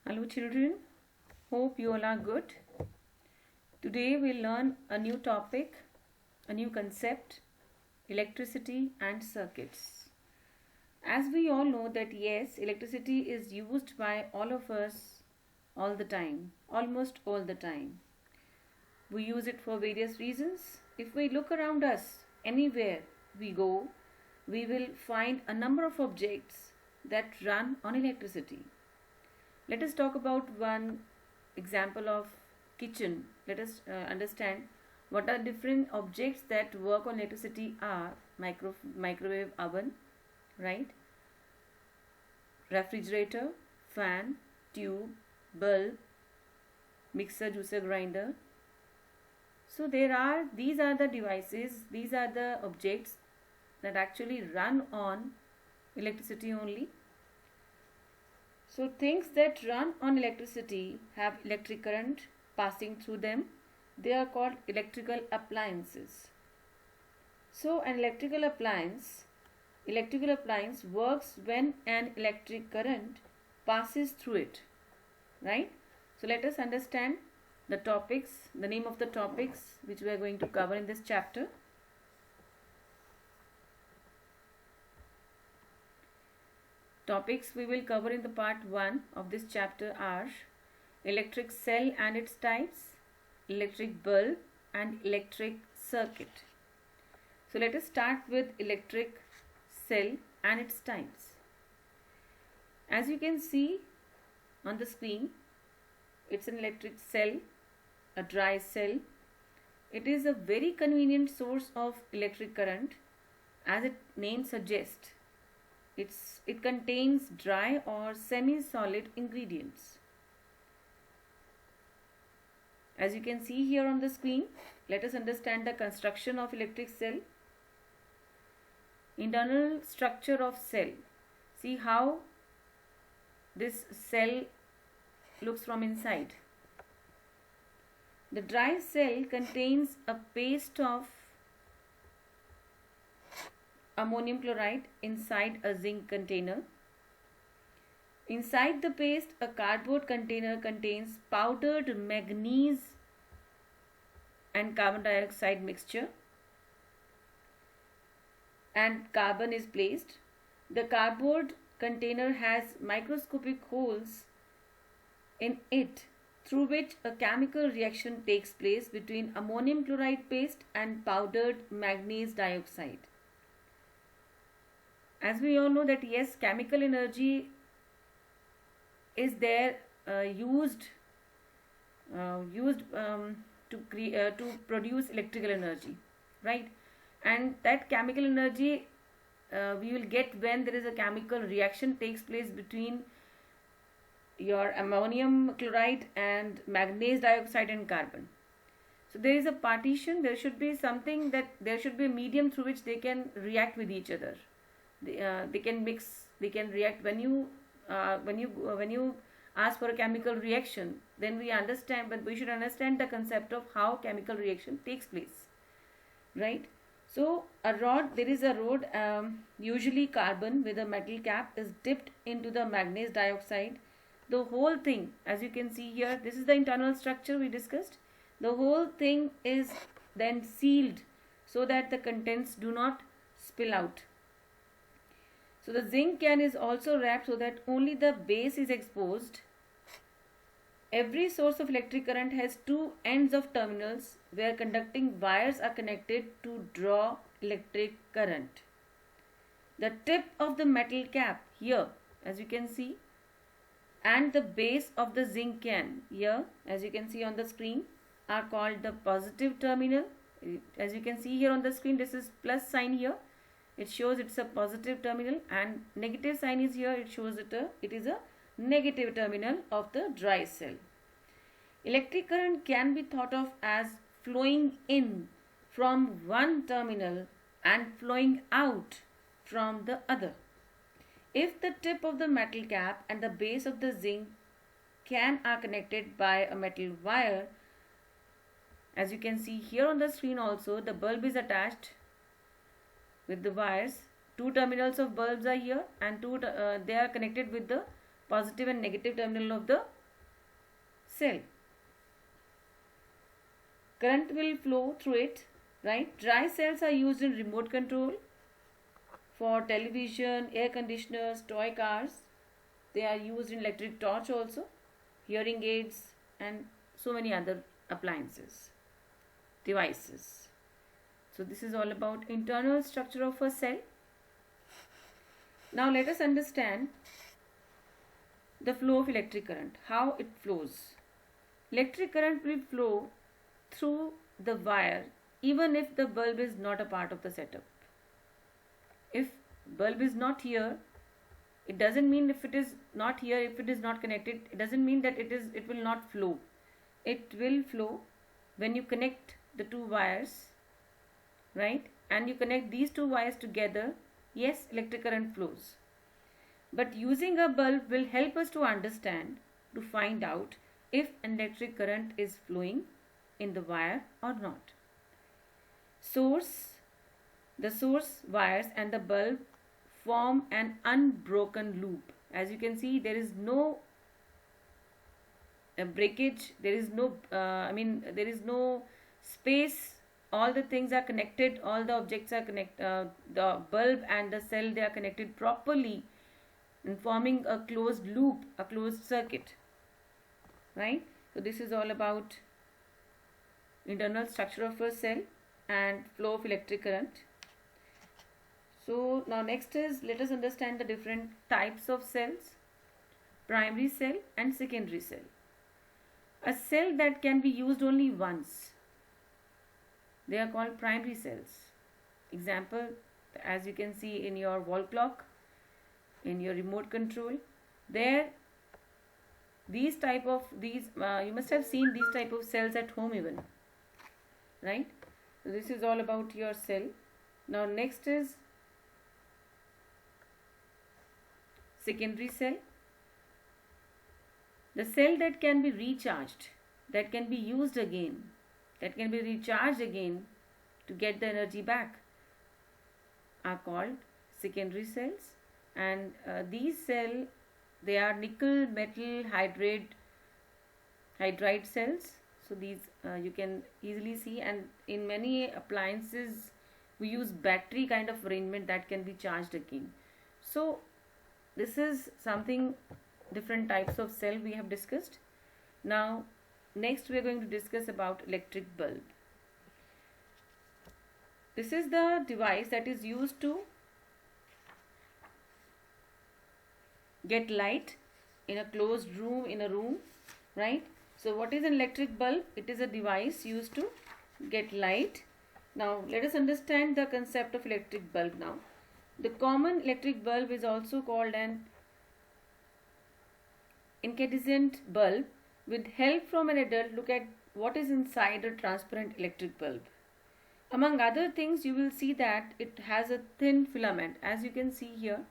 Hello children, hope you all are good. Today we'll learn a new topic, a new concept, electricity and circuits. As we all know that yes, electricity is used by all of us all the time, almost all the time. We use it for various reasons. If we look around us, anywhere we go, we will find a number of objects that run on electricity. Let us talk about one example of kitchen. Let us understand what are different objects that work on electricity are microwave oven, right? Refrigerator, fan, tube, bulb, mixer, juicer, grinder. So these are the devices, these are the objects that actually run on electricity only. So things that run on electricity have electric current passing through them. They are called electrical appliances. So an electrical appliance works when an electric current passes through it, right? So let us understand the topics, the name of the topics which we are going to cover in this chapter. Topics we will cover in the part 1 of this chapter are electric cell and its types, electric bulb and electric circuit. So let us start with electric cell and its types. As you can see on the screen, it's an electric cell, a dry cell. It is a very convenient source of electric current, as its name suggests. It contains dry or semi-solid ingredients. As you can see here on the screen, let us understand the construction of electric cell. Internal structure of cell. See how this cell looks from inside. The dry cell contains a paste of ammonium chloride inside a zinc container. Inside the paste, a cardboard container contains powdered manganese and carbon dioxide mixture, and carbon is placed. The cardboard container has microscopic holes in it through which a chemical reaction takes place between ammonium chloride paste and powdered manganese dioxide. As we all know that yes, chemical energy is there used to produce electrical energy, right? And that chemical energy we will get when there is a chemical reaction takes place between your ammonium chloride and manganese dioxide and carbon. So there is a partition. There should be something that there should be a medium through which they can react with each other. They can mix, they can react. When you ask for a chemical reaction, then we understand, but we should understand the concept of how chemical reaction takes place, right? So there is a rod, usually carbon with a metal cap, is dipped into the manganese dioxide. The whole thing, as you can see here, this is the internal structure we discussed. The whole thing is then sealed so that the contents do not spill out. So the zinc can is also wrapped so that only the base is exposed. Every source of electric current has two ends of terminals where conducting wires are connected to draw electric current. The tip of the metal cap here, as you can see, and the base of the zinc can here, as you can see on the screen, are called the positive terminal. As you can see here on the screen, this is plus sign here. It shows it's a positive terminal, and negative sign is here. It shows it is a negative terminal of the dry cell. Electric current can be thought of as flowing in from one terminal and flowing out from the other. If the tip of the metal cap and the base of the zinc can are connected by a metal wire, as you can see here on the screen also, the bulb is attached with the wires. Two terminals of bulbs are here, and they are connected with the positive and negative terminal of the cell. Current will flow through it, right? Dry cells are used in remote control for television, air conditioners, toy cars. They are used in electric torch also, hearing aids, and so many other appliances, devices. So this is all about internal structure of a cell. Now let us understand the flow of electric current, how it flows. Electric current will flow through the wire even if the bulb is not a part of the setup. If bulb is not here, it doesn't mean if it is not here, if it is not connected, it doesn't mean that it will not flow. It will flow when you connect the two wires, right? And you connect these two wires together, yes, electric current flows. But using a bulb will help us to understand, to find out if an electric current is flowing in the wire or not. The source wires and the bulb form an unbroken loop. As you can see, there is no breakage, there is no there is no space. All the things are connected, all the objects are connected, the bulb and the cell, they are connected properly and forming a closed loop, a closed circuit, right? So this is all about internal structure of a cell and flow of electric current. So now next is, let us understand the different types of cells: primary cell and secondary cell. A cell that can be used only once, they are called primary cells. Example, as you can see in your wall clock, in your remote control, there you must have seen these type of cells at home even, right? So this is all about your cell. Now next is secondary cell. The cell that can be recharged, that can be used again, that can be recharged again to get the energy back, are called secondary cells. And these cells, they are nickel metal hydride cells. So these you can easily see, and in many appliances we use battery kind of arrangement that can be charged again. So this is something, different types of cell we have discussed. Now next we are going to discuss about electric bulb. This is the device that is used to get light in a closed room, in a room, right? So what is an electric bulb? It is a device used to get light. Now let us understand the concept of electric bulb now. The common electric bulb is also called an incandescent bulb. With help from an adult, look at what is inside a transparent electric bulb. Among other things, you will see that it has a thin filament. As you can see here,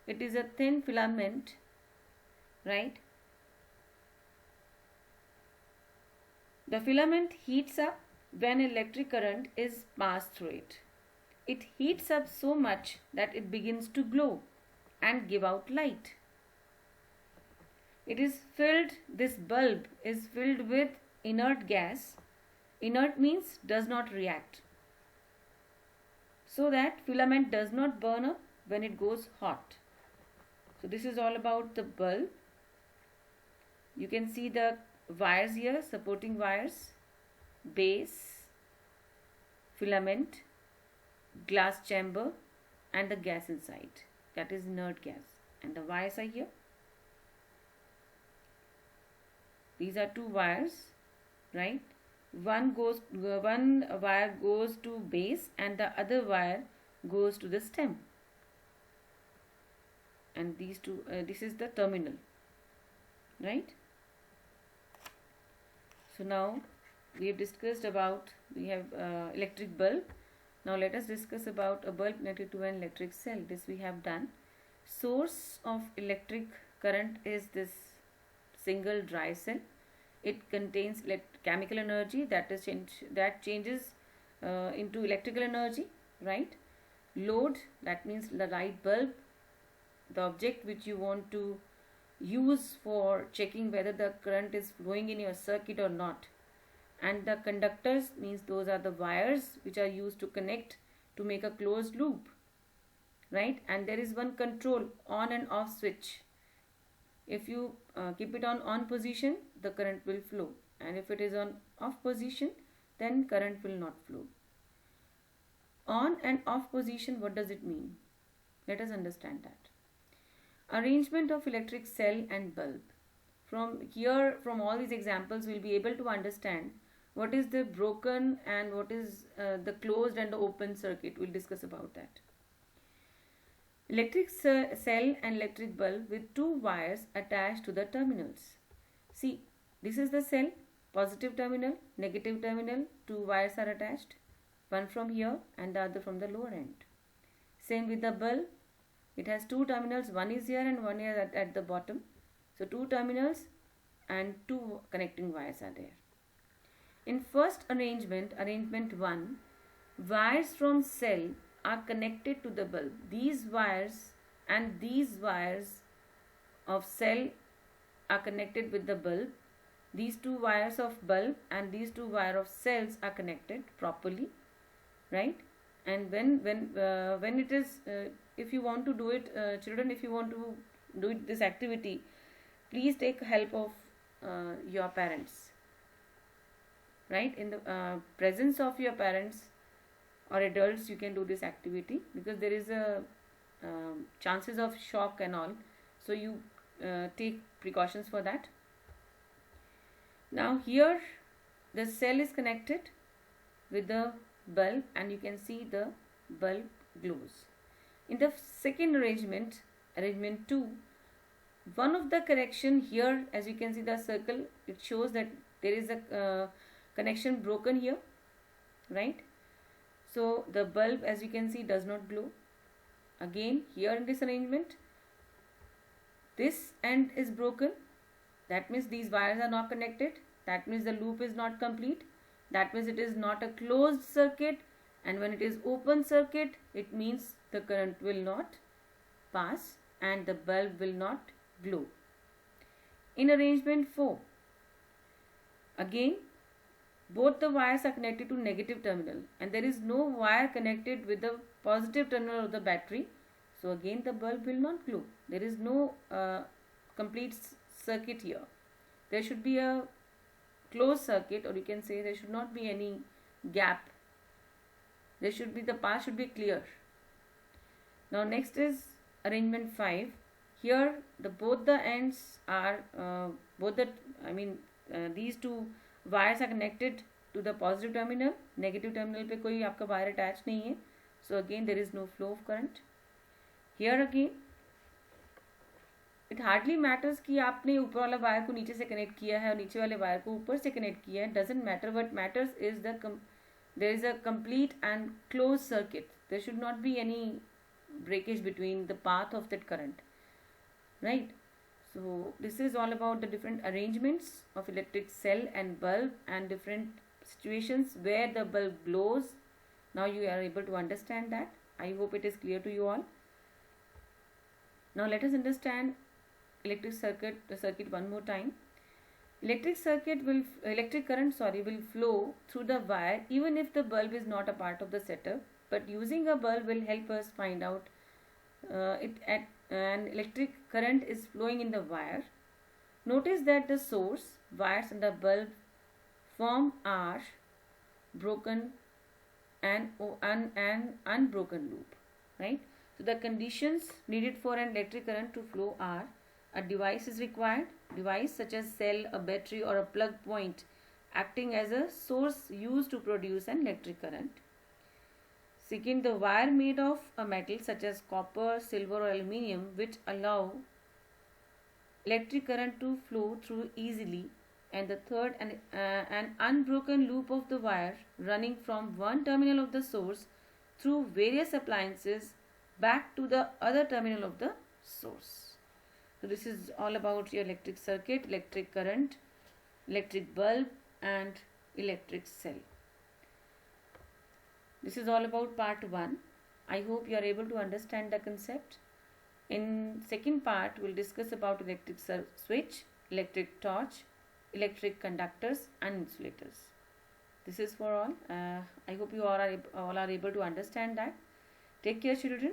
it is a thin filament, right? The filament heats up when electric current is passed through it. It heats up so much that it begins to glow and give out light. This bulb is filled with inert gas. Inert means does not react, so that filament does not burn up when it goes hot. So this is all about the bulb. You can see the wires here, supporting wires, base, filament, glass chamber, and the gas inside, that is inert gas, and the wires are here. These are two wires, right? One wire goes to base and the other wire goes to the stem, and these two this is the terminal, right? So now we have discussed about, we have electric bulb. Now let us discuss about a bulb connected to an electric cell. This we have done. Source of electric current is this single dry cell. It contains chemical energy that changes into electrical energy, right? Load, that means the light bulb, the object which you want to use for checking whether the current is flowing in your circuit or not. And the conductors means those are the wires which are used to connect to make a closed loop, right? And there is one control on and off switch. If you keep it on position, the current will flow, and if it is on off position, then current will not flow. On and off position, what does it mean? Let us understand that. Arrangement of electric cell and bulb. From here, from all these examples, we'll be able to understand what is the broken and what is the closed and the open circuit. We'll discuss about that. Electric cell and electric bulb with two wires attached to the terminals. See, this is the cell, positive terminal, negative terminal, two wires are attached, one from here and the other from the lower end. Same with the bulb, it has two terminals, one is here and one is at the bottom. So two terminals and two connecting wires are there. In first arrangement, arrangement 1, wires from cell are connected to the bulb. These wires and these wires of cell are connected with the bulb. These two wires of bulb and these two wires of cells are connected properly, right? And when it is, if you want to do it, children, if you want to do this activity, please take help of your parents, right? In the presence of your parents or adults, you can do this activity, because there is a chances of shock and all, so you take precautions for that. Now here the cell is connected with the bulb and you can see the bulb glows. In the second arrangement, arrangement 2, one of the connection here, as you can see the circle, it shows that there is a connection broken here, right? So the bulb, as you can see, does not glow. Again, here in this arrangement, this end is broken. That means these wires are not connected. That means the loop is not complete. That means it is not a closed circuit. And when it is open circuit, it means the current will not pass and the bulb will not glow. In arrangement 4, again, both the wires are connected to negative terminal and there is no wire connected with the positive terminal of the battery. So again the bulb will not glow. There is no complete circuit here. There should be a closed circuit, or you can say there should not be any gap. There should be, the path should be clear. Now next is arrangement 5. Here both the ends are these two wires are connected to the positive terminal. Negative terminal पे कोई आपका wire attached नहीं है. So again there is no flow of current. Here again it hardly matters कि आपने ऊपर वाला wire को नीचे से कनेक्ट किया है और नीचे वाले वायर को ऊपर से कनेक्ट किया है. Doesn't matter. What matters is there is a complete and closed circuit. There should not be any breakage between the path of that current, right? So this is all about the different arrangements of electric cell and bulb and different situations where the bulb glows. Now you are able to understand that. I hope it is clear to you all. Now let us understand the circuit one more time. Electric current will flow through the wire even if the bulb is not a part of the setup, but using a bulb will help us find out an electric current is flowing in the wire. Notice that the source, wires and the bulb form are broken and unbroken loop, right? So the conditions needed for an electric current to flow are: a device is required, device such as cell, a battery or a plug point acting as a source used to produce an electric current. Second, the wire made of a metal such as copper, silver or aluminium which allow electric current to flow through easily. And the third, an unbroken loop of the wire running from one terminal of the source through various appliances back to the other terminal of the source. So this is all about your electric circuit, electric current, electric bulb and electric cell. This is all about part 1. I hope you are able to understand the concept. In second part, we'll discuss about electric switch, electric torch, electric conductors and insulators. This is for all. I hope you all are able to understand that. Take care, children.